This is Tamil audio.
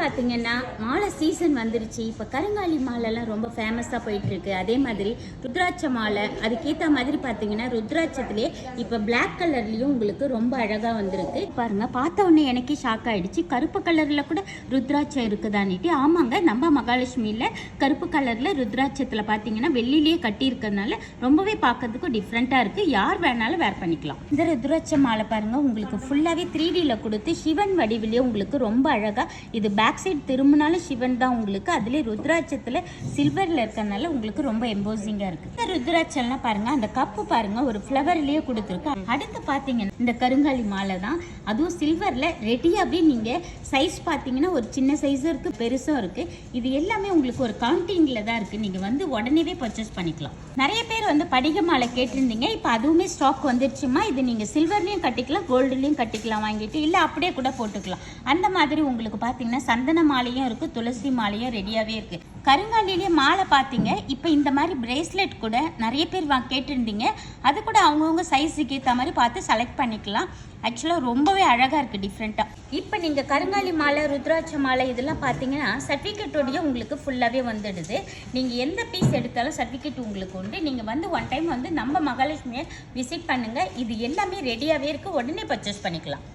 பார்த்தீங்கன்னா மாலை சீசன் வந்துருச்சு. இப்போ கருங்காலி மாலைலாம் ரொம்ப ஃபேமஸாக போயிட்டுருக்கு. அதே மாதிரி ருத்ராட்ச மாலை, அதுக்கேற்ற மாதிரி பார்த்தீங்கன்னா ருத்ராட்சத்துலேயே இப்போ பிளாக் கலர்லேயும் உங்களுக்கு ரொம்ப அழகாக வந்திருக்கு. பாருங்கள், பார்த்த உடனே எனக்கே ஷாக் ஆகிடுச்சு. கருப்பு கலரில் கூட ருத்ராட்சம் இருக்குதான்னுட்டு. ஆமாங்க, நம்ம மகாலட்சுமியில் கருப்பு கலரில் ருத்ராட்சத்தில் பார்த்தீங்கன்னா வெள்ளிலேயே கட்டியிருக்கிறதுனால ரொம்பவே பார்க்கறதுக்கும் டிஃப்ரெண்ட்டாக இருக்குது. யார் வேணாலும் வேர் பண்ணிக்கலாம். இந்த ருத்ராட்ச மாலை பாருங்கள், உங்களுக்கு ஃபுல்லாகவே 3Dயில் கொடுத்து சிவன் வடிவிலே உங்களுக்கு ரொம்ப அழகாக. இது பேக் சைடு திரும்பினாலும் சிவன் தான் உங்களுக்கு. அதுலேயே ருத்ராட்சத்தில் சில்வரில் இருக்கிறதுனால உங்களுக்கு ரொம்ப எம்போசிங்காக இருக்குது. இந்த ருத்ராட்சம்லாம் பாருங்கள், அந்த கப்பு பாருங்கள் ஒரு ஃப்ளவர்லேயே கொடுத்துருக்கு. அடுத்து பார்த்தீங்கன்னா இந்த கருங்காலி மாலை தான், அதுவும் சில்வரில் ரெடியாகவே. நீங்கள் சைஸ் பார்த்தீங்கன்னா ஒரு சின்ன சைஸும் இருக்குது, பெருசும் இருக்குது. இது எல்லாமே உங்களுக்கு ஒரு கவுண்டிங்கில் தான் இருக்குது. நீங்கள் வந்து உடனேவே பர்ச்சேஸ் பண்ணிக்கலாம். நிறைய பேர் வந்து படிக மாலை கேட்டிருந்தீங்க. இப்போ அதுவுமே ஸ்டாக் வந்துருச்சுமா. இது நீங்கள் சில்வர்லேயும் கட்டிக்கலாம், கோல்டுலேயும் கட்டிக்கலாம் வாங்கிட்டு, இல்லை அப்படியே கூட போட்டுக்கலாம். அந்த மாதிரி உங்களுக்கு பார்த்தீங்கன்னா சந்தன மாலையும் இருக்குது, துளசி மாலையும் ரெடியாகவே இருக்குது. கருங்காலிலேயே மாலை பார்த்தீங்க. இப்போ இந்த மாதிரி பிரேஸ்லெட் கூட நிறைய பேர் கேட்டிருந்தீங்க. அது கூட அவங்கவுங்க சைஸுக்கு ஏற்ற மாதிரி பார்த்து செலக்ட் பண்ணிக்கலாம். ஆக்சுவலாக ரொம்பவே அழகாக இருக்குது, டிஃப்ரெண்ட்டாக. இப்போ நீங்கள் கருங்காலி மாலை, ருத்ராட்ச மாலை இதெல்லாம் பார்த்தீங்கன்னா சர்டிஃபிகேட்டோடைய உங்களுக்கு ஃபுல்லாகவே வந்துடுது. நீங்கள் எந்த பீஸ் எடுத்தாலும் சர்டிஃபிகேட் உங்களுக்கு உண்டு. நீங்கள் வந்து ஒன் டைம் வந்து நம்ம மகாலட்சுமியை விசிட் பண்ணுங்கள். இது எல்லாமே ரெடியாகவே இருக்குது, உடனே பர்ச்சேஸ் பண்ணிக்கலாம்.